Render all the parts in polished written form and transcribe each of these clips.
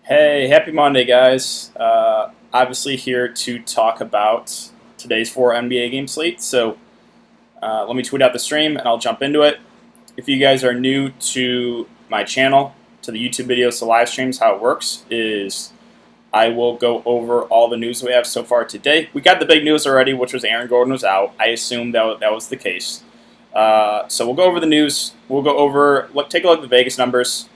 Hey, happy Monday, guys. Obviously, here to talk about today's four NBA game slate. So, let me tweet out the stream and I'll jump into it. If you guys are new to my channel, to the YouTube videos, to live streams, how it works is I will go over all the news we have so far today. We got the big news already, which was Aaron Gordon was out. I assumed that was the case. So, we'll go over the news. We'll go over, take a look at the Vegas numbers.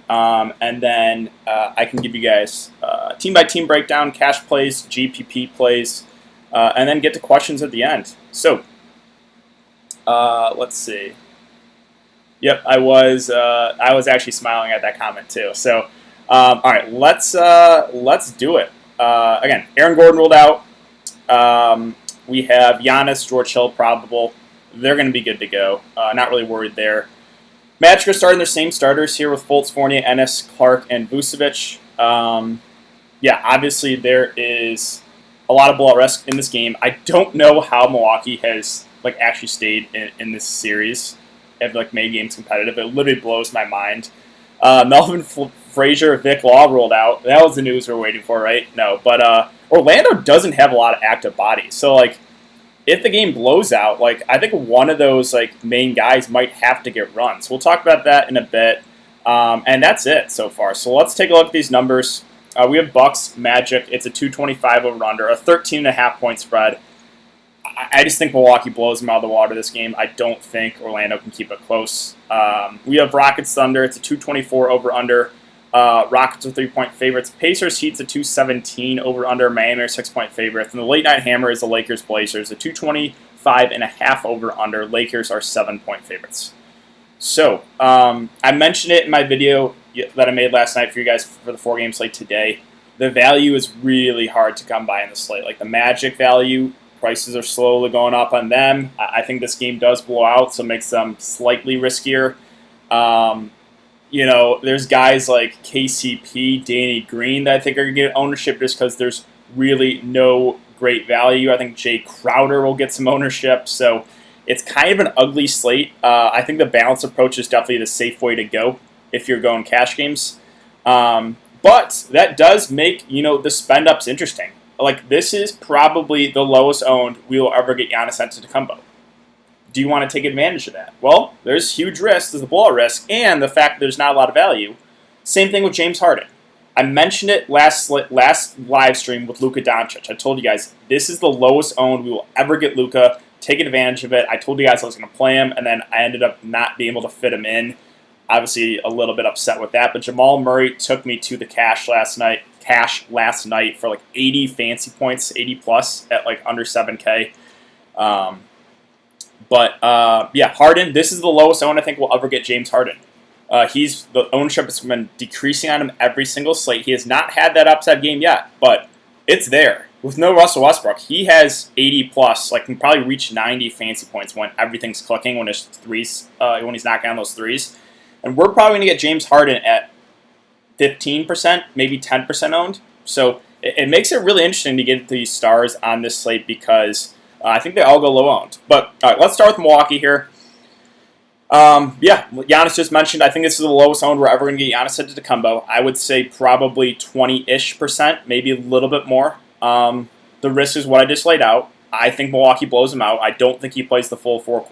And then I can give you guys team-by-team breakdown, cash plays, GPP plays, and then get to questions at the end. So, let's see. Yep, I was actually smiling at that comment too. So, all right, let's do it. Again, Aaron Gordon ruled out. We have Giannis, George Hill probable. They're going to be good to go. Not really worried there. Magic are starting their same starters here with Fultz, Fournier, Ennis, Clark, and Vucevic. Yeah, obviously there is a lot of blowout risk in this game. I don't know how Milwaukee has actually stayed in this series and made games competitive. It literally blows my mind. Melvin Frazier, Vic Law ruled out. That was the news we were waiting for, right? No, but Orlando doesn't have a lot of active bodies, so if the game blows out, I think one of those main guys might have to get run. So we'll talk about that in a bit. And that's it so far. So let's take a look at these numbers. We have Bucks, Magic. It's a 225 over under, a 13.5 point spread. I just think Milwaukee blows them out of the water this game. I don't think Orlando can keep it close. We have Rockets, Thunder. It's a 224 over under. Rockets are 3-point favorites. Pacers, Heat's a 217 over under. Miami are 6-point favorites. And the late night hammer is the Lakers, Blazers, a 225.5 over under. Lakers are 7-point favorites. So I mentioned it in my video that I made last night for you guys for the 4 game slate today. The value is really hard to come by in the slate. The Magic value, prices are slowly going up on them. I think this game does blow out, so it makes them slightly riskier. There's guys like KCP, Danny Green that I think are going to get ownership just because there's really no great value. I think Jay Crowder will get some ownership. So it's kind of an ugly slate. I think the balanced approach is definitely the safe way to go if you're going cash games. But that does make, the spend-ups interesting. This is probably the lowest owned we will ever get Giannis Antetokounmpo. Do you want to take advantage of that? Well, there's huge risks. There's a blowout risk, and the fact that there's not a lot of value. Same thing with James Harden. I mentioned it last live stream with Luka Doncic. I told you guys, this is the lowest owned we will ever get Luka. Take advantage of it. I told you guys I was going to play him, and then I ended up not being able to fit him in. Obviously, a little bit upset with that, but Jamal Murray took me to the cash last night for 80 fancy points, 80 plus at under 7K. Yeah, Harden, this is the lowest owned I think we'll ever get James Harden. The ownership has been decreasing on him every single slate. He has not had that upside game yet, but it's there. With no Russell Westbrook, he has 80 plus, can probably reach 90 fancy points when everything's clicking, when his threes, when he's knocking down those threes. And we're probably going to get James Harden at 15%, maybe 10% owned. So it makes it really interesting to get these stars on this slate because I think they all go low owned. But all right, let's start with Milwaukee here. Giannis just mentioned, I think this is the lowest owned we're ever going to get Giannis Antetokounmpo. I would say probably 20-ish%, maybe a little bit more. The risk is what I just laid out. I think Milwaukee blows him out. I don't think he plays the full four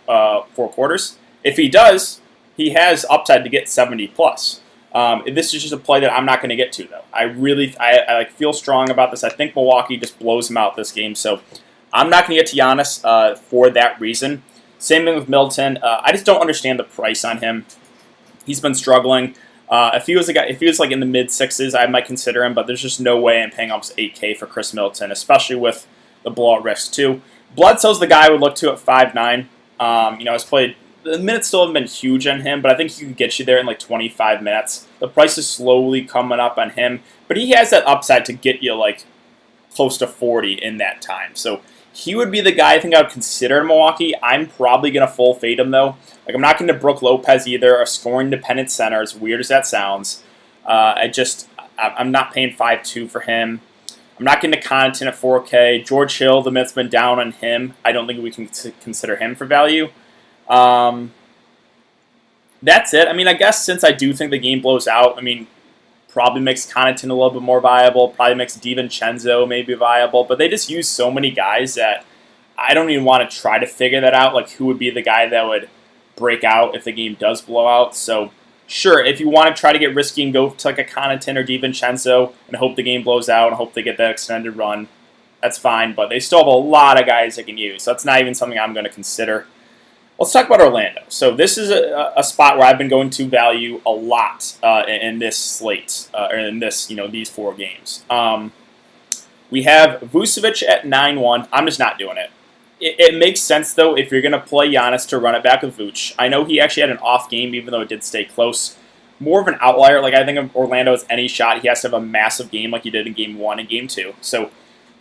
quarters. If he does, he has upside to get 70 plus. This is just a play that I'm not going to get to, though. I feel strong about this. I think Milwaukee just blows him out this game. So I'm not going to get to Giannis for that reason. Same thing with Middleton. I just don't understand the price on him. He's been struggling. If he was in the mid sixes, I might consider him, but there's just no way I'm paying almost 8K for Chris Middleton, especially with the blowout risk too. Bledsoe's the guy I would look to at 5'9". Has played. The minutes still haven't been huge on him, but I think he can get you there in 25 minutes. The price is slowly coming up on him, but he has that upside to get you close to 40 in that time. So he would be the guy I think I would consider in Milwaukee. I'm probably going to full fade him, though. I'm not going to Brook Lopez either, a scoring-dependent center, as weird as that sounds. I'm not paying 5.2 for him. I'm not getting to Connaughton at 4K. George Hill, the minutes been down on him. I don't think we can consider him for value. That's it. I guess since I do think the game blows out, probably makes Connaughton a little bit more viable, probably makes DiVincenzo maybe viable, but they just use so many guys that I don't even want to try to figure that out, like who would be the guy that would break out if the game does blow out. So sure, if you want to try to get risky and go to like a Connaughton or DiVincenzo and hope the game blows out and hope they get that extended run, that's fine, but they still have a lot of guys they can use. So that's not even something I'm going to consider. Let's talk about Orlando. So this is a spot where I've been going to value a lot in this slate, or in this, these 4 games. We have Vucevic at 9-1. I'm just not doing it. It makes sense, though, if you're going to play Giannis to run it back with Vooch. I know he actually had an off game, even though it did stay close. More of an outlier. Like, I think if Orlando has any shot, he has to have a massive game like he did in Game 1 and Game 2. So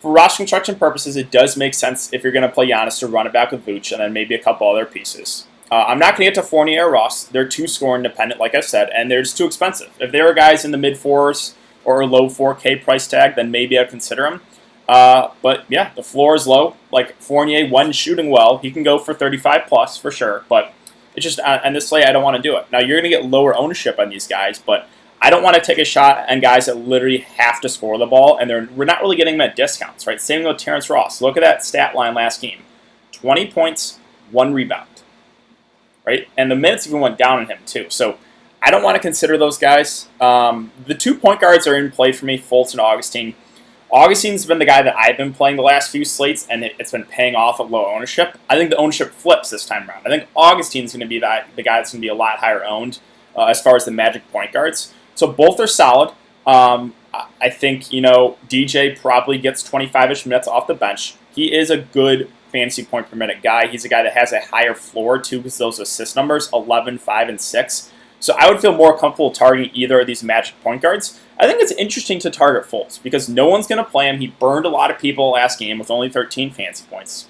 for roster construction purposes, it does make sense if you're going to play Giannis to run it back with Vooch and then maybe a couple other pieces. I'm not going to get to Fournier or Ross. They're too score independent, like I've said, and they're just too expensive. If there are guys in the mid-4s or low 4K price tag, then maybe I'd consider them. But yeah, the floor is low. Like Fournier, when shooting well, he can go for 35 plus for sure. But it's just on this slate, I don't want to do it. Now you're going to get lower ownership on these guys, but I don't want to take a shot on guys that literally have to score the ball, and we're not really getting them at discounts, right? Same with Terrence Ross. Look at that stat line last game: 20 points, 1 rebound, right? And the minutes even went down on him too. So I don't want to consider those guys. The 2 point guards are in play for me: Fultz and Augustine. Augustine's been the guy that I've been playing the last few slates, and it's been paying off at low ownership. I think the ownership flips this time around. I think Augustine's going to be the guy that's going to be a lot higher owned as far as the Magic point guards. So both are solid. I think, DJ probably gets 25-ish minutes off the bench. He is a good fantasy point per minute guy. He's a guy that has a higher floor, too, because those assist numbers, 11, 5, and 6. So I would feel more comfortable targeting either of these Magic point guards. I think it's interesting to target Fultz because no one's going to play him. He burned a lot of people last game with only 13 fantasy points.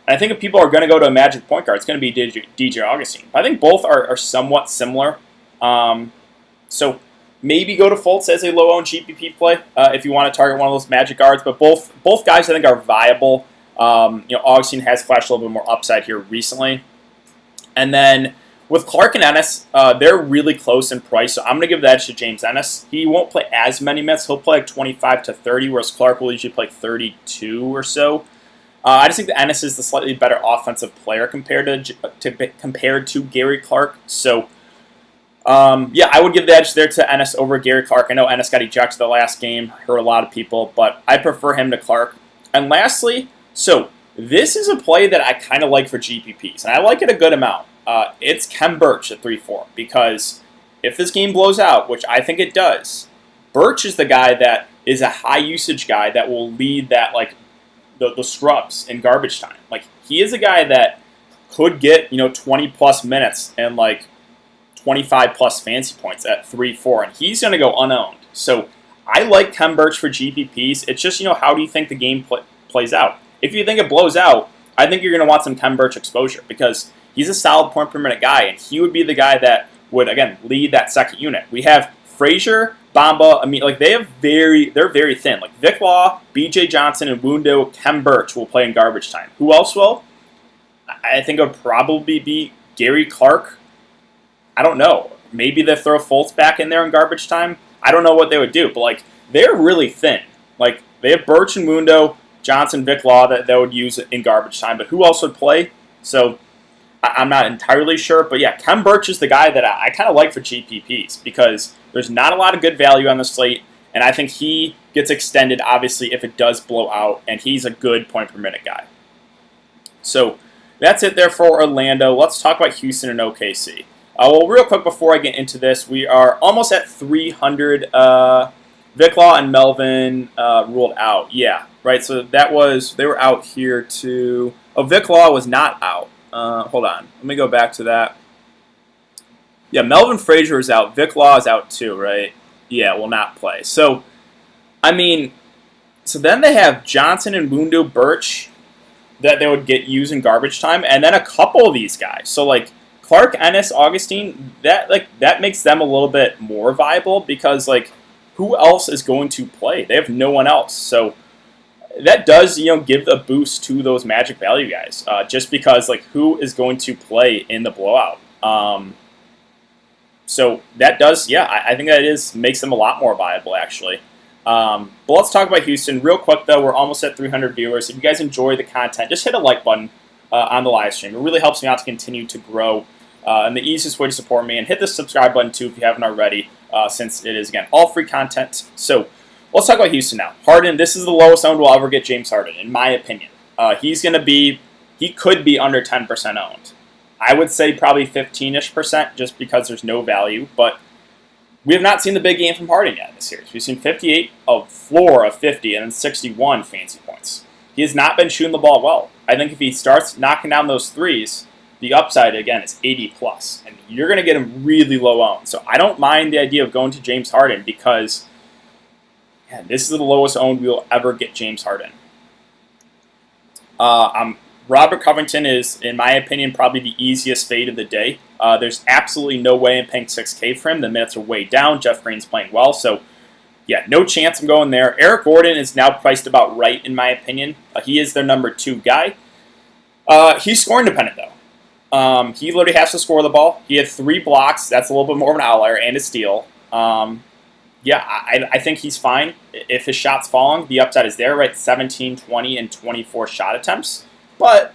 And I think if people are going to go to a Magic point guard, it's going to be DJ Augustine. I think both are somewhat similar. So maybe go to Fultz as a low-owned GPP play if you want to target one of those Magic guards. But both guys I think are viable. Augustine has flashed a little bit more upside here recently. And then with Clark and Ennis, they're really close in price, so I'm going to give the edge to James Ennis. He won't play as many minutes. He'll play like 25 to 30, whereas Clark will usually play 32 or so. I just think that Ennis is the slightly better offensive player compared to Gary Clark. So, I would give the edge there to Ennis over Gary Clark. I know Ennis got ejected the last game, hurt a lot of people, but I prefer him to Clark. And lastly, so this is a play that I kind of like for GPPs, and I like it a good amount. It's Kem Birch at 3-4 because if this game blows out, which I think it does, Birch is the guy that is a high usage guy that will lead that the scrubs in garbage time. Like he is a guy that could get 20 plus minutes and 25 plus fantasy points at 3-4, and he's going to go unowned. So I like Kem Birch for GPPs. It's just how do you think the game plays out? If you think it blows out, I think you're going to want some Kem Birch exposure because he's a solid point per minute guy, and he would be the guy that would, again, lead that second unit. We have Frazier, Bamba. I mean, they're very thin. Like Vic Law, B.J. Johnson, and Wundo, Kem Birch will play in garbage time. Who else will? I think it would probably be Gary Clark. I don't know. Maybe they throw Fultz back in there in garbage time. I don't know what they would do, but they're really thin. They have Birch and Wundo, Johnson, Vic Law that they would use in garbage time, but who else would play? So I'm not entirely sure, but yeah, Kem Birch is the guy that I kind of like for GPPs because there's not a lot of good value on the slate, and I think he gets extended, obviously, if it does blow out, and he's a good point per minute guy. So that's it there for Orlando. Let's talk about Houston and OKC. Well, real quick before I get into this, we are almost at 300. Vic Law and Melvin ruled out. Yeah, right, so they were out here too. Oh, Vic Law was not out. Hold on. Let me go back to that. Yeah, Melvin Frazier is out. Vic Law is out too, right? Yeah, will not play. So, so then they have Johnson and Wundo Birch that they would get used in garbage time, and then a couple of these guys. So, Clark, Ennis, Augustine, that makes them a little bit more viable because, who else is going to play? They have no one else. So that does, give a boost to those Magic value guys, just because, who is going to play in the blowout? So that does, yeah, I think that makes them a lot more viable, actually. But let's talk about Houston real quick, though. We're almost at 300 viewers. If you guys enjoy the content, just hit a like button on the live stream. It really helps me out to continue to grow. And the easiest way to support me, and hit the subscribe button, too, if you haven't already, since it is, again, all free content. So let's talk about Houston now. Harden, this is the lowest owned we'll ever get James Harden, in my opinion. He could be under 10% owned. I would say probably 15-ish% just because there's no value, but we have not seen the big game from Harden yet in this series. We've seen 58, a floor of 50, and then 61 fancy points. He has not been shooting the ball well. I think if he starts knocking down those threes, the upside, again, is 80+, and you're going to get him really low owned. So I don't mind the idea of going to James Harden because, man, this is the lowest owned we'll ever get James Harden. Robert Covington is, in my opinion, probably the easiest fade of the day. There's absolutely no way I'm paying $6K for him. The minutes are way down. Jeff Green's playing well. So, yeah, no chance I'm going there. Eric Gordon is now priced about right, in my opinion. He is their number 2 guy. He's scoring dependent, though. He literally has to score the ball. He had 3 blocks. That's a little bit more of an outlier, and a steal. Yeah, I think he's fine. If his shot's falling, the upside is there, right? 17, 20, and 24 shot attempts. But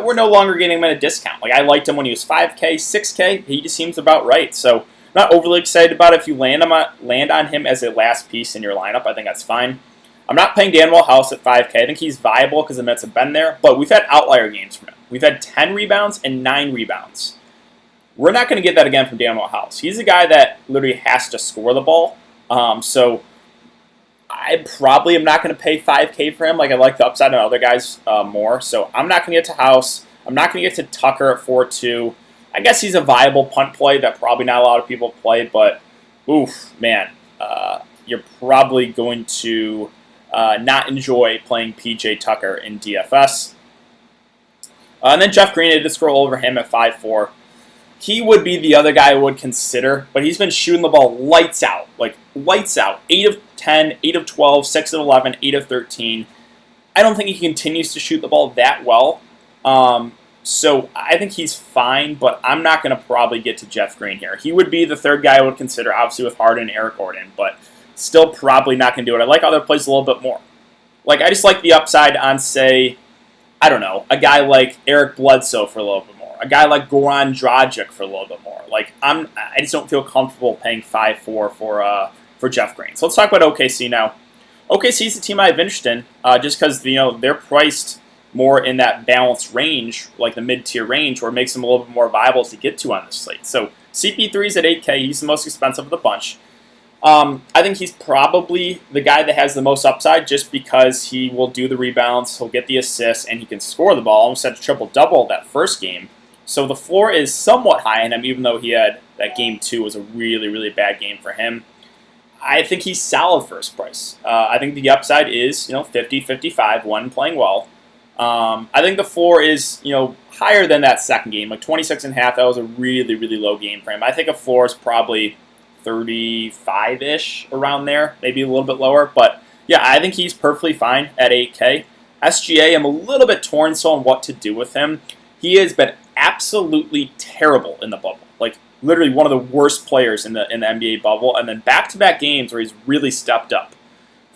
we're no longer getting him at a discount. Like, I liked him when he was 5K, 6K. He just seems about right. So I'm not overly excited about it. If you land on him as a last piece in your lineup, I think that's fine. I'm not paying Danwell House at 5K. I think he's viable because the Mets have been there. But we've had outlier games from him. We've had 10 rebounds and 9 rebounds. We're not going to get that again from Danwell House. He's a guy that literally has to score the ball. So I probably am not going to pay 5K for him. Like, I like the upside on other guys more. So I'm not going to get to House. I'm not going to get to Tucker at 4-2. I guess he's a viable punt play that probably not a lot of people play. But, oof, man, you're probably going to not enjoy playing PJ Tucker in DFS. And then Jeff Green, I did scroll over him at 5-4. He would be the other guy I would consider, but he's been shooting the ball lights out. Like, lights out. 8 of 10, 8 of 12, 6 of 11, 8 of 13. I don't think he continues to shoot the ball that well. So I think he's fine, but I'm not going to probably get to Jeff Green here. He would be the third guy I would consider, obviously with Harden and Eric Gordon, but still probably not going to do it. I like other plays a little bit more. Like, I just like the upside on, say, I don't know, a guy like Eric Bledsoe for a little bit more. A guy like Goran Dragic for a little bit more. Like, I just don't feel comfortable paying 5-4 for Jeff Green. So let's talk about OKC now. OKC is the team I have interest in, just because they're priced more in that balanced range, like the mid-tier range, where it makes them a little bit more viable to get to on this slate. So CP3 is at 8K. He's the most expensive of the bunch. I think he's probably the guy that has the most upside just because he will do the rebounds, he'll get the assists, and he can score the ball. Almost had a triple-double that first game. So the floor is somewhat high in him, even though he had that game 2 was a really, really bad game for him. I think he's solid first price. I think the upside is 50, 55 when playing well. I think the floor is higher than that second game, like 26.5. That was a really, really low game for him. I think a floor is probably 35-ish around there, maybe a little bit lower. But yeah, I think he's perfectly fine at 8K. SGA, I'm a little bit torn still on what to do with him. He has been absolutely terrible in the bubble. Like, literally one of the worst players in the NBA bubble. And then back-to-back games where he's really stepped up.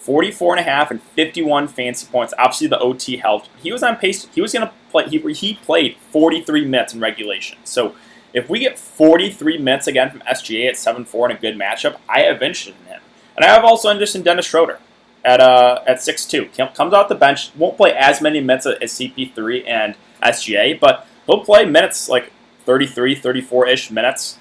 44.5 and 51 fancy points. Obviously, the OT helped. He was on pace. He was going to play. He played 43 minutes in regulation. So if we get 43 minutes again from SGA at 7-4 in a good matchup, I have interest in him. And I have also interest in Dennis Schroeder at 6-2. Comes off the bench. Won't play as many minutes as CP3 and SGA, but he'll play minutes like 33, 34-ish minutes.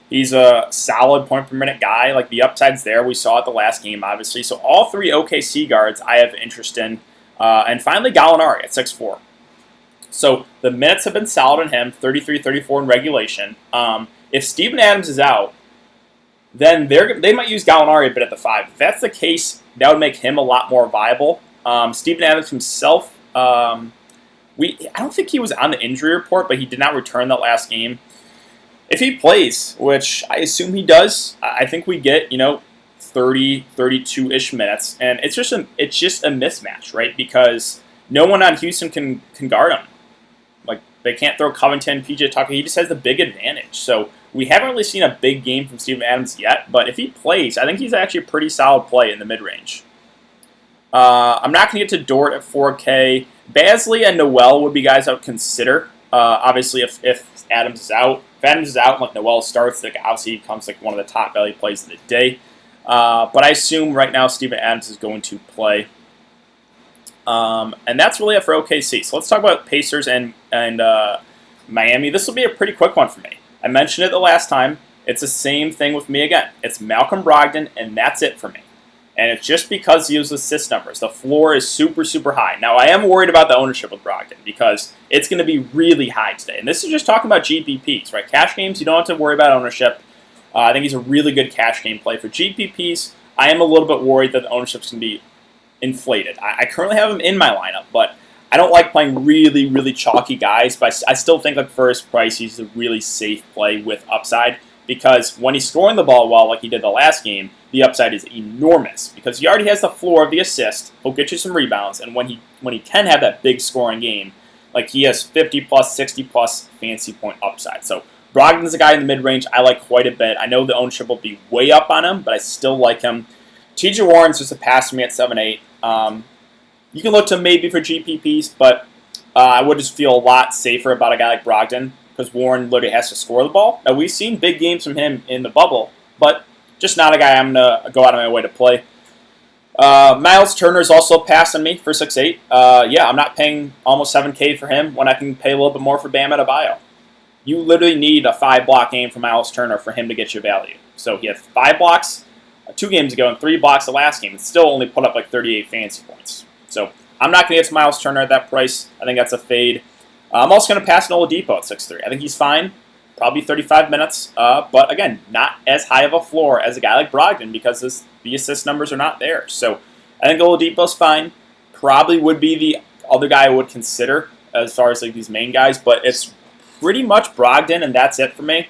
He's a solid point-per-minute guy. Like, the upside's there. We saw it the last game, obviously. So all 3 OKC guards I have interest in. And finally, Gallinari at 6-4. So the minutes have been solid on him, 33, 34 in regulation. If Steven Adams is out, then they might use Gallinari a bit at the 5. If that's the case, that would make him a lot more viable. Steven Adams himself, I don't think he was on the injury report, but he did not return that last game. If he plays, which I assume he does, I think we get 30, 32-ish minutes, and it's just a mismatch, right? Because no one on Houston can guard him. Like, they can't throw Covington, PJ Tucker. He just has the big advantage. So We haven't really seen a big game from Steven Adams yet, but if he plays, I think he's actually a pretty solid play in the mid-range. I'm not going to get to Dort at 4K. Basley and Noel would be guys I would consider. Obviously, if Adams is out. If Adams is out and like Noel starts, like obviously he becomes like one of the top value plays of the day. But I assume right now Steven Adams is going to play. And that's really it for OKC. So let's talk about Pacers and Miami. This will be a pretty quick one for me. I mentioned it the last time. It's the same thing with me again. It's Malcolm Brogdon, and that's it for me. And it's just because he uses assist numbers. The floor is super, super high. Now, I am worried about the ownership with Brogdon because it's going to be really high today. And this is just talking about GPPs, right? Cash games, you don't have to worry about ownership. I think he's a really good cash game play. For GPPs, I am a little bit worried that the ownership's going to be inflated. I currently have him in my lineup, but I don't like playing really, really chalky guys. But I still think like for his price, he's a really safe play with upside. Because when he's scoring the ball well, like he did the last game, the upside is enormous. Because he already has the floor of the assist, he'll get you some rebounds, and when he can have that big scoring game, like he has 50 plus, 60 plus fantasy point upside. So Brogdon's a guy in the mid range I like quite a bit. I know the ownership will be way up on him, but I still like him. T.J. Warren's just a pass for me at 7-8. You can look to maybe for GPPs, but I would just feel a lot safer about a guy like Brogdon. Because Warren literally has to score the ball. Now, we've seen big games from him in the bubble, but just not a guy I'm going to go out of my way to play. Miles Turner is also a pass on me for 6'8". Yeah, I'm not paying almost 7K for him when I can pay a little bit more for Bam Adebayo. You literally need a 5-block game for Miles Turner for him to get your value. So he had 5 blocks 2 games ago and 3 blocks the last game. And still only put up like 38 fantasy points. So I'm not going to get to Miles Turner at that price. I think that's a fade. I'm also going to pass Oladipo at 6'3". I think he's fine, probably 35 minutes. But again, not as high of a floor as a guy like Brogdon because the assist numbers are not there. So I think Oladipo's fine. Probably would be the other guy I would consider as far as like these main guys. But it's pretty much Brogdon, and that's it for me.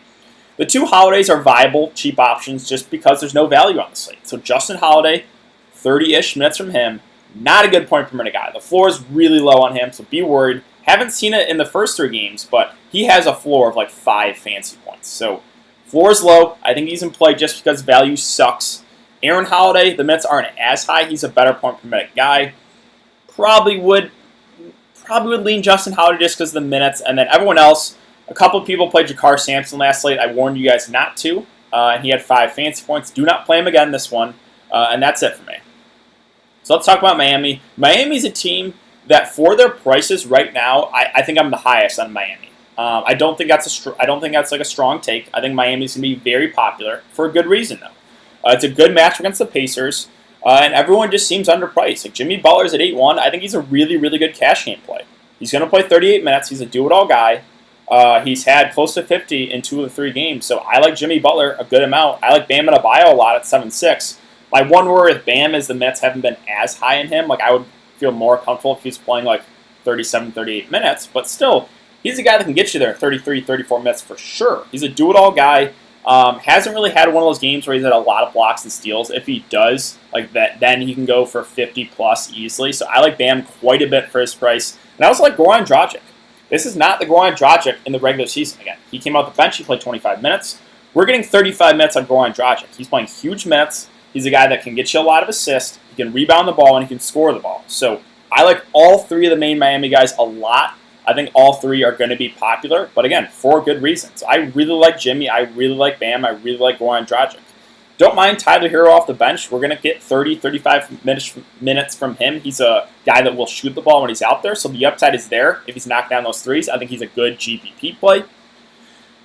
The 2 Holidays are viable, cheap options just because there's no value on the slate. So Justin Holiday, 30-ish minutes from him. Not a good point per minute guy. The floor is really low on him, so be worried. Haven't seen it in the first 3 games, but he has a floor of like 5 fantasy points. So floor is low. I think he's in play just because value sucks. Aaron Holiday, the minutes aren't as high. He's a better point per minute guy. Probably would lean Justin Holiday just because of the minutes. And then everyone else, a couple of people played Jakar Sampson last slate. I warned you guys not to. And he had 5 fantasy points. Do not play him again this one. And that's it for me. So let's talk about Miami. Miami's a team that for their prices right now, I think I'm the highest on Miami. I don't think that's like a strong take. I think Miami's gonna be very popular for a good reason though. It's a good match against the Pacers, and everyone just seems underpriced. Like Jimmy Butler's at 8-1. I think he's a really, really good cash game play. He's gonna play 38 minutes. He's a do-it-all guy. He's had close to 50 in 2 of the 3 games, so I like Jimmy Butler a good amount. I like Bam Adebayo a lot at 7-6. My one worry with Bam is the minutes haven't been as high in him. Like I would feel more comfortable if he's playing like 37, 38 minutes. But still, he's a guy that can get you there 33, 34 minutes for sure. He's a do-it-all guy. Hasn't really had one of those games where he's had a lot of blocks and steals. If he does, like that, then he can go for 50-plus easily. So I like Bam quite a bit for his price. And I also like Goran Dragic. This is not the Goran Dragic in the regular season again. He came out the bench. He played 25 minutes. We're getting 35 minutes on Goran Dragic. He's playing huge minutes. He's a guy that can get you a lot of assists. He can rebound the ball, and he can score the ball. So I like all 3 of the main Miami guys a lot. I think all 3 are going to be popular, but again, for good reasons. I really like Jimmy. I really like Bam. I really like Goran Dragic. Don't mind Tyler Hero off the bench. We're going to get 30, 35 minutes from him. He's a guy that will shoot the ball when he's out there, so the upside is there. If he's knocking down those threes, I think he's a good GPP play.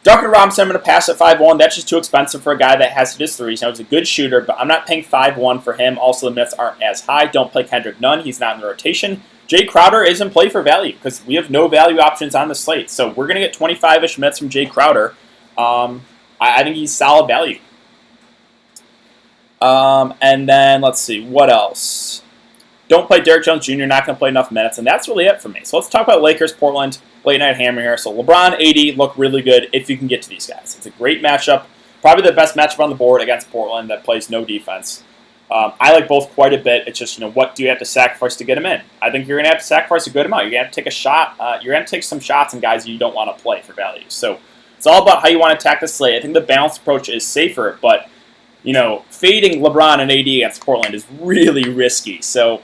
Duncan Robinson, I'm going to pass at 5-1. That's just too expensive for a guy that has to hit his threes. Now, he's a good shooter, but I'm not paying 5-1 for him. Also, the minutes aren't as high. Don't play Kendrick Nunn. He's not in the rotation. Jay Crowder is in play for value because we have no value options on the slate. So we're going to get 25-ish minutes from Jay Crowder. I think he's solid value. And then, let's see, what else? Don't play Derrick Jones Jr., not going to play enough minutes, and that's really it for me. So let's talk about Lakers, Portland. Late night hammer here. So LeBron, AD look really good if you can get to these guys. It's a great matchup. Probably the best matchup on the board against Portland that plays no defense. I like both quite a bit. It's just, what do you have to sacrifice to get them in? I think you're going to have to sacrifice a good amount. You're going to have to take a shot. You're going to take some shots on guys you don't want to play for value. So It's all about how you want to attack the slate. I think the balanced approach is safer, but fading LeBron and AD against Portland is really risky. So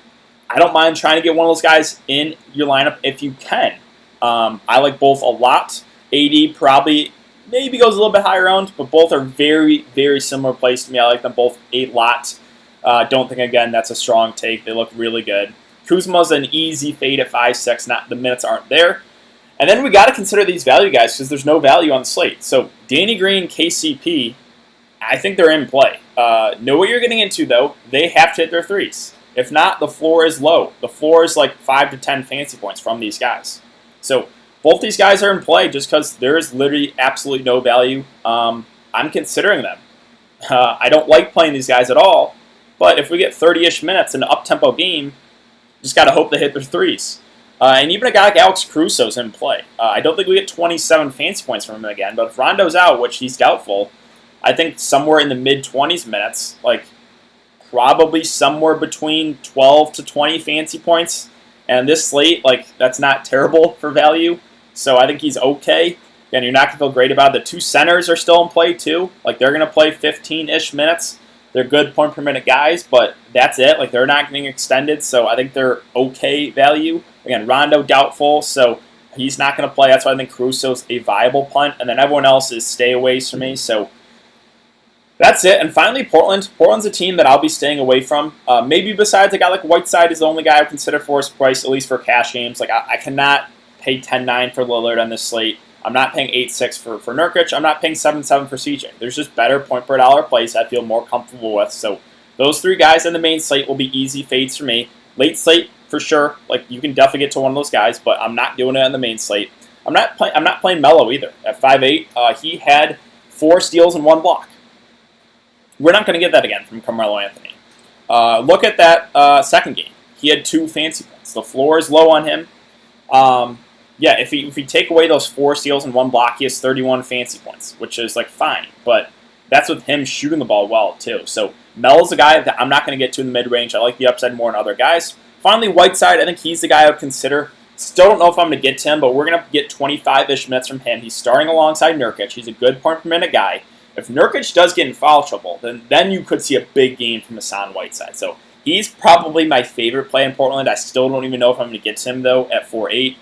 I don't mind trying to get one of those guys in your lineup if you can. I like both a lot. AD probably maybe goes a little bit higher owned, but both are very, very similar plays to me. I like them both a lot. Don't think, again, that's a strong take. They look really good. Kuzma's an easy fade at 5.6. The minutes aren't there. And then we got to consider these value guys because there's no value on the slate. So Danny Green, KCP, I think they're in play. Know what you're getting into, though. They have to hit their threes. If not, the floor is low. The floor is like 5 to 10 fantasy points from these guys. So both these guys are in play just because there is literally absolutely no value. I'm considering them. I don't like playing these guys at all, but if we get 30-ish minutes in an up-tempo game, just got to hope they hit their threes. And even a guy like Alex Caruso's in play. I don't think we get 27 fantasy points from him again, but if Rondo's out, which he's doubtful, I think somewhere in the mid-20s minutes, like probably somewhere between 12 to 20 fantasy points. And this slate, that's not terrible for value. So I think he's okay. Again, you're not going to feel great about it. The two centers are still in play, too. They're going to play 15-ish minutes. They're good point-per-minute guys, but that's it. They're not getting extended, so I think they're okay value. Again, Rondo doubtful, so he's not going to play. That's why I think Caruso's a viable punt. And then everyone else is stay-aways for me, so that's it. And finally, Portland. Portland's a team that I'll be staying away from. Maybe besides a guy like Whiteside is the only guy I would consider for his price, at least for cash games. I cannot pay 10-9 for Lillard on this slate. I'm not paying 8-6 for Nurkic. I'm not paying 7-7 for CJ. There's just better point per dollar plays I feel more comfortable with. So those three guys in the main slate will be easy fades for me. Late slate, for sure. You can definitely get to one of those guys, but I'm not doing it on the main slate. I'm not playing Melo either. At 5'8", he had 4 steals and 1 block. We're not going to get that again from Carmelo Anthony. Look at that second game. He had 2 fancy points. The floor is low on him. If we take away those 4 steals and 1 block, he has 31 fancy points, which is fine. But that's with him shooting the ball well too. So Melo's a guy that I'm not going to get to in the mid-range. I like the upside more than other guys. Finally, Whiteside, I think he's the guy I would consider. Still don't know if I'm going to get to him, but we're going to get 25-ish minutes from him. He's starting alongside Nurkic. He's a good point-per-minute guy. If Nurkic does get in foul trouble, then you could see a big game from Hassan Whiteside. So he's probably my favorite play in Portland. I still don't even know if I'm going to get to him, though, at 4.8.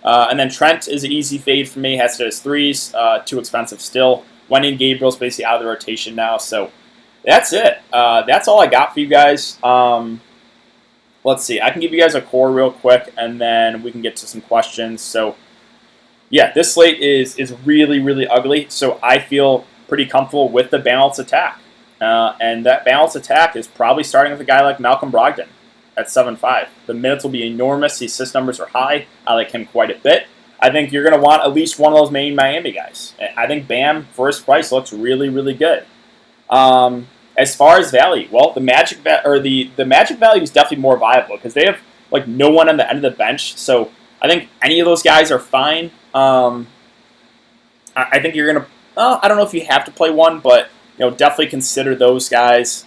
And then Trent is an easy fade for me. Has to his threes. Too expensive still. Wendy and Gabriel's basically out of the rotation now. So that's it. That's all I got for you guys. Let's see. I can give you guys a core real quick, and then we can get to some questions. So, yeah, this slate is really, really ugly. So I feel pretty comfortable with the balanced attack. And that balanced attack is probably starting with a guy like Malcolm Brogdon at 7.5. The minutes will be enormous. The assist numbers are high. I like him quite a bit. I think you're going to want at least one of those main Miami guys. I think Bam, for his price, looks really, really good. As far as value, well, the Magic value is definitely more viable because they have no one on the end of the bench. So I think any of those guys are fine. I think you're going to. I don't know if you have to play one, but definitely consider those guys.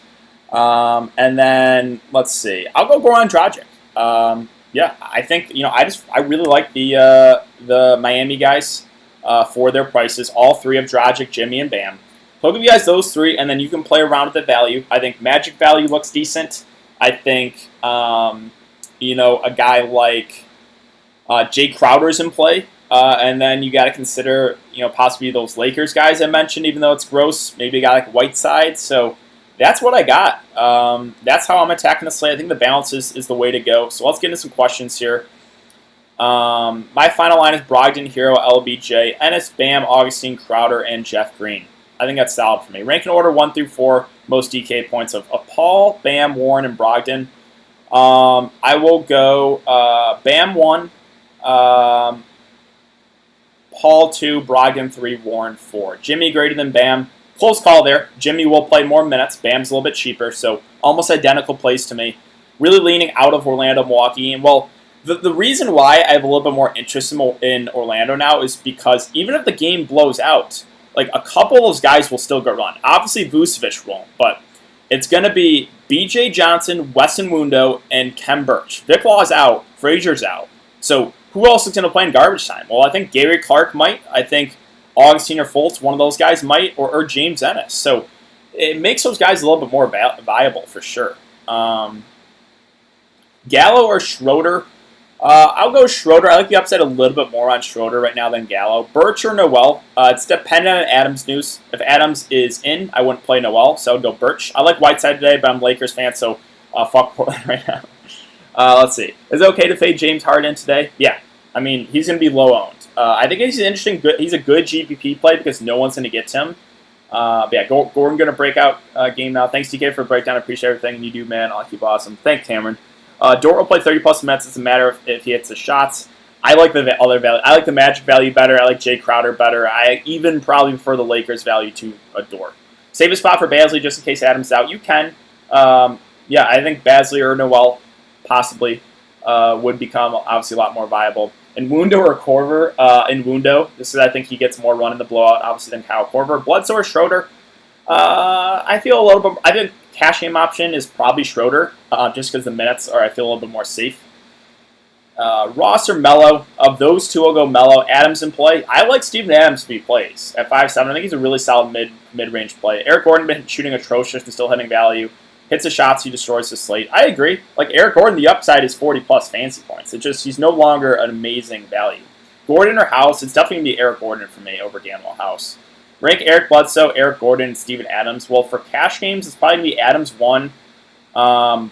And then let's see. I'll go Goran Dragic. I think I really like the Miami guys for their prices. All 3 of Dragic, Jimmy, and Bam. So I'll give you guys those 3, and then you can play around with the value. I think Magic value looks decent. I think a guy like Jay Crowder's in play. And then you got to consider, possibly those Lakers guys I mentioned, even though it's gross. Maybe a guy like Whiteside. So that's what I got. That's how I'm attacking the slate. I think the balance is the way to go. So let's get into some questions here. My final line is Brogdon, Hero, LBJ, Ennis, Bam, Augustine, Crowder, and Jeff Green. I think that's solid for me. Ranking order 1 through 4, most DK points of Paul, Bam, Warren, and Brogdon. I will go Bam 1. Paul 2, Brogdon 3, Warren 4. Jimmy greater than Bam. Close call there. Jimmy will play more minutes. Bam's a little bit cheaper, so almost identical plays to me. Really leaning out of Orlando, Milwaukee. And, well, the reason why I have a little bit more interest in Orlando now is because even if the game blows out, a couple of those guys will still go run. Obviously, Vucevic won't, but it's going to be B.J. Johnson, Weston Mundo, and Kem Birch. Vic Law's out. Frazier's out. So who else is going to play in garbage time? Well, I think Gary Clark might. I think Augustine or Fultz, one of those guys might, or James Ennis. So it makes those guys a little bit more viable for sure. Gallo or Schroeder? I'll go Schroeder. I like the upside a little bit more on Schroeder right now than Gallo. Birch or Noel? It's dependent on Adams' news. If Adams is in, I wouldn't play Noel, so I would go Birch. I like Whiteside today, but I'm a Lakers fan, so fuck Portland right now. Let's see. Is it okay to fade James Harden today? Yeah. I mean, he's going to be low owned. I think he's an interesting. He's a good GPP play because no one's going to get to him. But yeah, Gordon going to break out game now. Thanks, DK, for the breakdown. I appreciate everything you do, man. I'll keep awesome. Thanks, Cameron. Dort will play 30-plus minutes. It's a matter of if he hits the shots. I like the other value. I like the Magic value better. I like Jay Crowder better. I even probably prefer the Lakers value to a Dort. Save a spot for Basley just in case Adams is out. You can. Yeah, I think Basley or Noel possibly would become obviously a lot more viable. In Wundo or Korver, in Wundo, this is I think he gets more run in the blowout, obviously, than Kyle Korver. Bledsoe or Schroeder, I feel a little bit. I think cash game option is probably Schroeder, just because the minutes are I feel a little bit more safe. Ross or Mello, of those two, I'll go Mello. Adams in play. I like Steven Adams if he plays at 5'7". I think he's a really solid mid-range play. Eric Gordon been shooting atrocious and still hitting value. Hits the shots, he destroys the slate. I agree. Like Eric Gordon, the upside is 40-plus fantasy points. It's just he's no longer an amazing value. Gordon or House, it's definitely going to be Eric Gordon for me over Gainwell House. Rank Eric Bledsoe, Eric Gordon, and Steven Adams. Well, for cash games, it's probably going to be Adams 1, and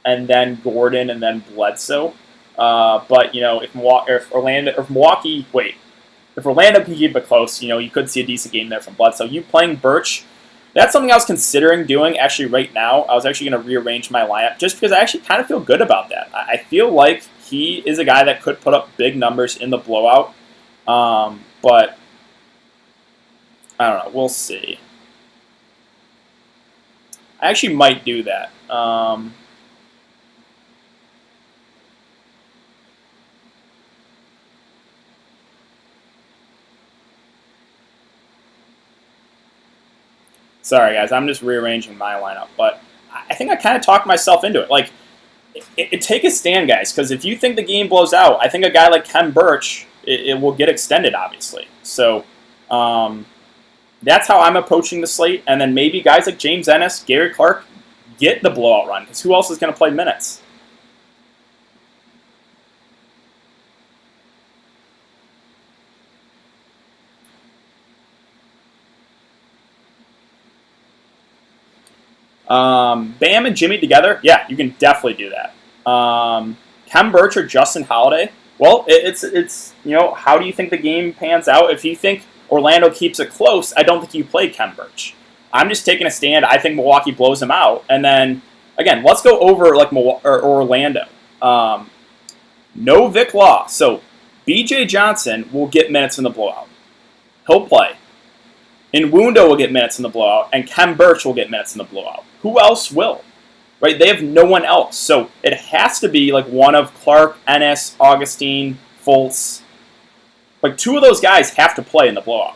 then Gordon, and then Bledsoe. But, you know, if Milwaukee can keep it close, you know, you could see a decent game there from Bledsoe. You playing Birch, that's something I was considering doing actually right now. I was actually going to rearrange my lineup just because I actually kind of feel good about that. I feel like he is a guy that could put up big numbers in the blowout. But I don't know. We'll see. I actually might do that. Sorry, guys. I'm just rearranging my lineup. But I think I kind of talked myself into it. Like, take a stand, guys, because if you think the game blows out, I think a guy like Ken Birch, it will get extended, obviously. So that's how I'm approaching the slate. And then maybe guys like James Ennis, Gary Clark get the blowout run, because who else is going to play minutes? Bam and Jimmy together, yeah, you can definitely do that. Kem Birch or Justin Holiday, well, it's you know, how do you think the game pans out? If you think Orlando keeps it close, I don't think you play Kem Birch. I'm just taking a stand. I think Milwaukee blows them out, and then again, let's go over like Orlando. No Vic Law, so B.J. Johnson will get minutes in the blowout. He'll play. Nwundo will get minutes in the blowout, and Kem Birch will get minutes in the blowout. Who else will? Right? They have no one else. So it has to be like one of Clark, Ennis, Augustine, Fultz. Like two of those guys have to play in the blowout.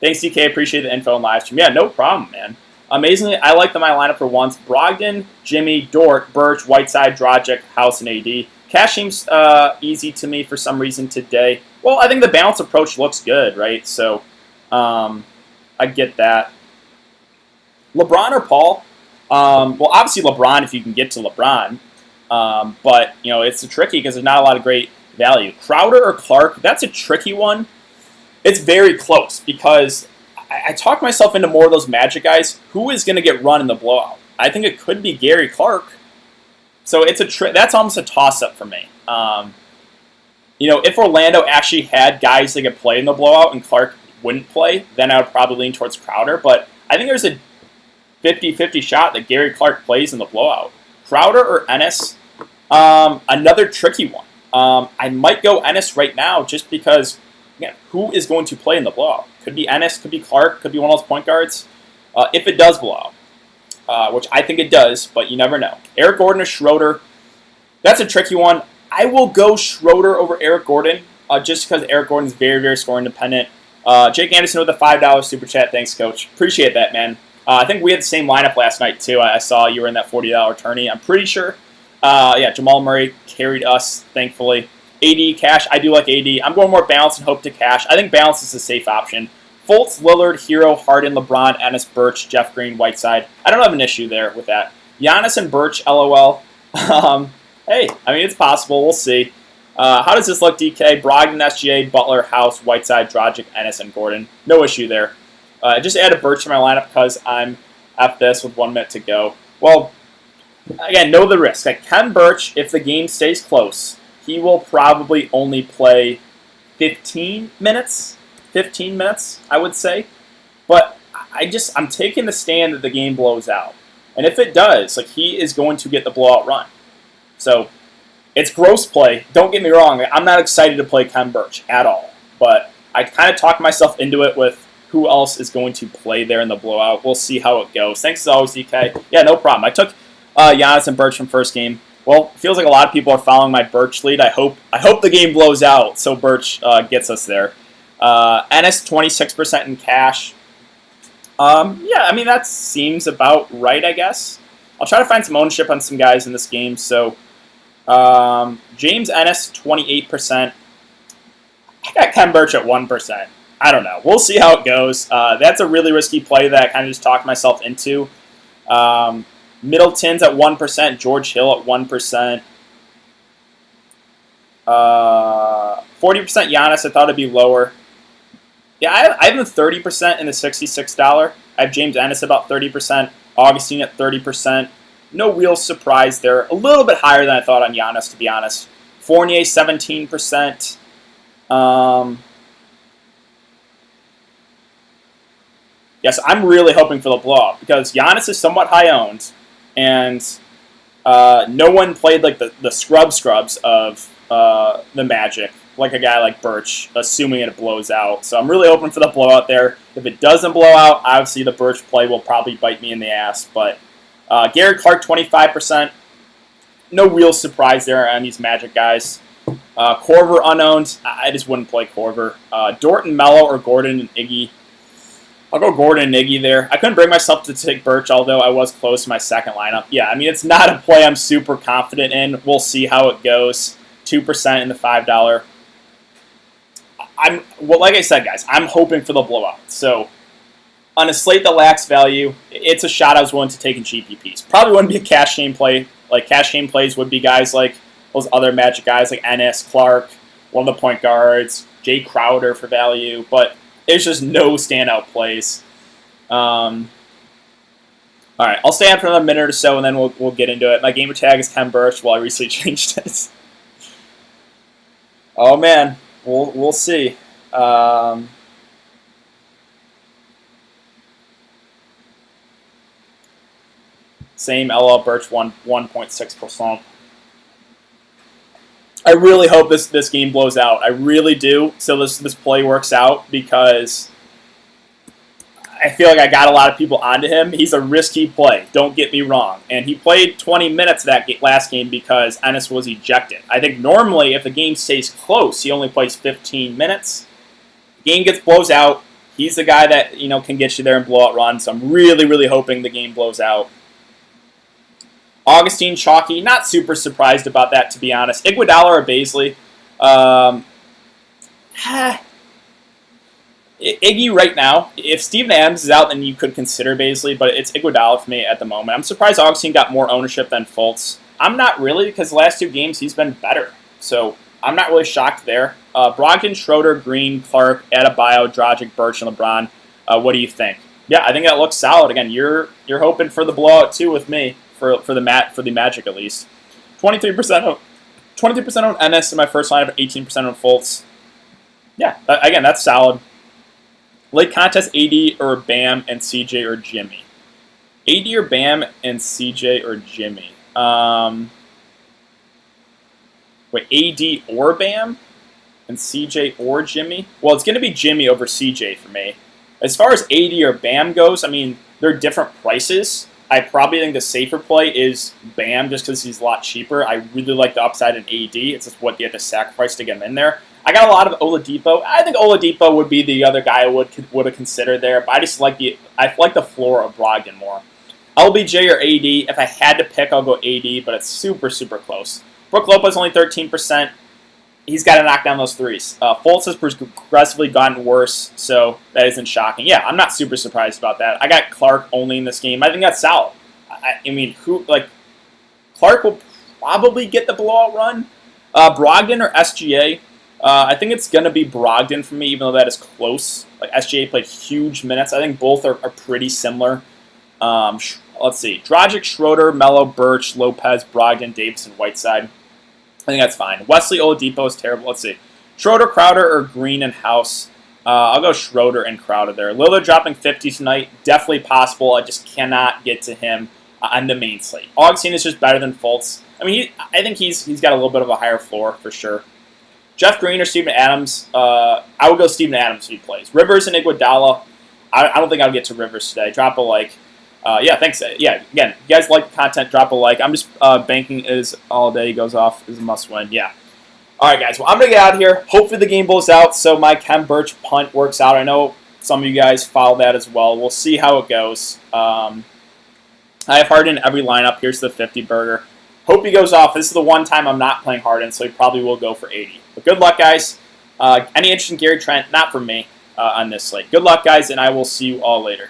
Thanks, DK. Appreciate the info and live stream. Yeah, no problem, man. Amazingly, I like my lineup for once. Brogdon, Jimmy, Dort, Birch, Whiteside, Dragic, House, and AD. Cash seems easy to me for some reason today. Well, I think the balanced approach looks good, right? So I get that. LeBron or Paul? Well, obviously LeBron if you can get to LeBron. But, you know, it's tricky because there's not a lot of great value. Crowder or Clark? That's a tricky one. It's very close because I talked myself into more of those Magic guys. Who is going to get run in the blowout? I think it could be Gary Clark. So it's that's almost a toss-up for me. You know, if Orlando actually had guys that could play in the blowout and Clark wouldn't play, then I would probably lean towards Crowder. But I think there's a 50-50 shot that Gary Clark plays in the blowout. Crowder or Ennis? Another tricky one. I might go Ennis right now just because, again, who is going to play in the blowout? Could be Ennis, could be Clark, could be one of those point guards. If it does blow out, which I think it does, but you never know. Eric Gordon or Schroeder? That's a tricky one. I will go Schroeder over Eric Gordon just because Eric Gordon is very, very scoring dependent. Jake Anderson with a $5 super chat. Thanks, Coach. Appreciate that, man. I think we had the same lineup last night, too. I saw you were in that $40 tourney. I'm pretty sure. Yeah, Jamal Murray carried us, thankfully. AD, cash. I do like AD. I'm going more balance and hope to cash. I think balance is a safe option. Fultz, Lillard, Hero, Harden, LeBron, Ennis, Birch, Jeff Green, Whiteside. I don't have an issue there with that. Giannis and Birch, LOL. Hey, I mean, it's possible. We'll see. How does this look, DK? Brogdon, SGA, Butler, House, Whiteside, Dragic, Ennis, and Gordon. No issue there. Just added Birch to my lineup because I'm at this with 1 minute to go. Well, again, know the risk. Like Ken Birch, if the game stays close, he will probably only play 15 minutes. 15 minutes, I would say. But I'm taking the stand that the game blows out. And if it does, like he is going to get the blowout run. So it's gross play. Don't get me wrong. I'm not excited to play Ken Birch at all. But I kind of talked myself into it with who else is going to play there in the blowout. We'll see how it goes. Thanks as always, DK. Yeah, no problem. I took Giannis and Birch from first game. Well, it feels like a lot of people are following my Birch lead. I hope the game blows out so Birch gets us there. Ennis, 26% in cash. Yeah, I mean, that seems about right, I guess. I'll try to find some ownership on some guys in this game. So, James Ennis, 28%. I got Ken Birch at 1%. I don't know. We'll see how it goes. That's a really risky play that I kind of just talked myself into. Middleton's at 1%. George Hill at 1%. 40% Giannis. I thought it'd be lower. Yeah, I have him 30% in the $66. I have James Ennis about 30%. Augustine at 30%. No real surprise there. A little bit higher than I thought on Giannis, to be honest. Fournier, 17%. Yes, I'm really hoping for the blowout because Giannis is somewhat high-owned, and no one played like the scrubs of the Magic, like a guy like Birch, assuming it blows out. So I'm really hoping for the blowout there. If it doesn't blow out, obviously the Birch play will probably bite me in the ass. But Garrett Clark, 25%. No real surprise there on these Magic guys. Korver unowned. I just wouldn't play Korver. Dorton, Mello, or Gordon and Iggy. I'll go Gordon and Iggy there. I couldn't bring myself to take Birch, although I was close to my second lineup. Yeah, I mean, it's not a play I'm super confident in. We'll see how it goes. 2% in the $5. Well, like I said, guys, I'm hoping for the blowout. So on a slate that lacks value, it's a shot I was willing to take in GPPs. Probably wouldn't be a cash game play. Like cash game plays would be guys like those other Magic guys like Ennis, Clark, one of the point guards, Jay Crowder for value, but there's just no standout plays. All right, I'll stay on for another minute or so, and then we'll get into it. My gamer tag is Ken Birch. Well, I recently changed it. Oh man, we'll see. Same LL Birch 1.6%. I really hope this game blows out. I really do. So this play works out because I feel like I got a lot of people onto him. He's a risky play. Don't get me wrong. And he played 20 minutes that last game because Ennis was ejected. I think normally if the game stays close, he only plays 15 minutes. Game blows out. He's the guy that can get you there and blow out runs. So I'm really, really hoping the game blows out. Augustine, chalky. Not super surprised about that, to be honest. Iguodala or Baisley. Iggy right now. If Steven Adams is out, then you could consider Baisley, but it's Iguodala for me at the moment. I'm surprised Augustine got more ownership than Fultz. I'm not really, because the last two games he's been better. So I'm not really shocked there. Brogdon, Schroeder, Green, Clark, Adebayo, Dragic, Birch, and LeBron. What do you think? Yeah, I think that looks solid. Again, you're hoping for the blowout too with me. For the Magic at least. 23% on Ennis in my first lineup, 18% on Fultz. Yeah, again, that's solid. Late contest, AD or Bam and CJ or Jimmy. AD or Bam and CJ or Jimmy. Wait, AD or Bam and CJ or Jimmy? Well, it's going to be Jimmy over CJ for me. As far as AD or Bam goes, I mean, they're different prices. I probably think the safer play is Bam just because he's a lot cheaper. I really like the upside in AD. It's just what you have to sacrifice to get him in there. I got a lot of Oladipo. I think Oladipo would be the other guy I would have considered there, but I just like the floor of Brogdon more. LBJ or AD. If I had to pick, I'll go AD, but it's super, super close. Brook Lopez only 13%. he's got to knock down those threes. Fultz has progressively gotten worse, so that isn't shocking. Yeah, I'm not super surprised about that. I got Clark only in this game. I think that's solid. I mean, Clark will probably get the blowout run. Brogdon or SGA? I think it's going to be Brogdon for me, even though that is close. Like, SGA played huge minutes. I think both are pretty similar. Let's see. Dragic, Schroeder, Melo, Birch, Lopez, Brogdon, Davidson, Whiteside. I think that's fine. Wesley Oladipo is terrible. Let's see. Schroeder, Crowder, or Green and House. I'll go Schroeder and Crowder there. Lillard dropping 50 tonight. Definitely possible. I just cannot get to him on the main slate. Augustine is just better than Fultz. I mean, I think he's got a little bit of a higher floor for sure. Jeff Green or Steven Adams. I would go Steven Adams if he plays. Rivers and Iguodala. I don't think I'll get to Rivers today. Drop a like. Yeah, thanks. Yeah, again, if you guys like the content, drop a like. I'm just banking is all day goes off is a must win. Yeah. All right, guys. Well, I'm going to get out of here. Hopefully the game blows out so my Kem Birch punt works out. I know some of you guys follow that as well. We'll see how it goes. I have Harden in every lineup. Here's the 50 burger. Hope he goes off. This is the one time I'm not playing Harden, so he probably will go for 80. But good luck, guys. Any interest in Gary Trent? Not for me on this slate. Good luck, guys, and I will see you all later.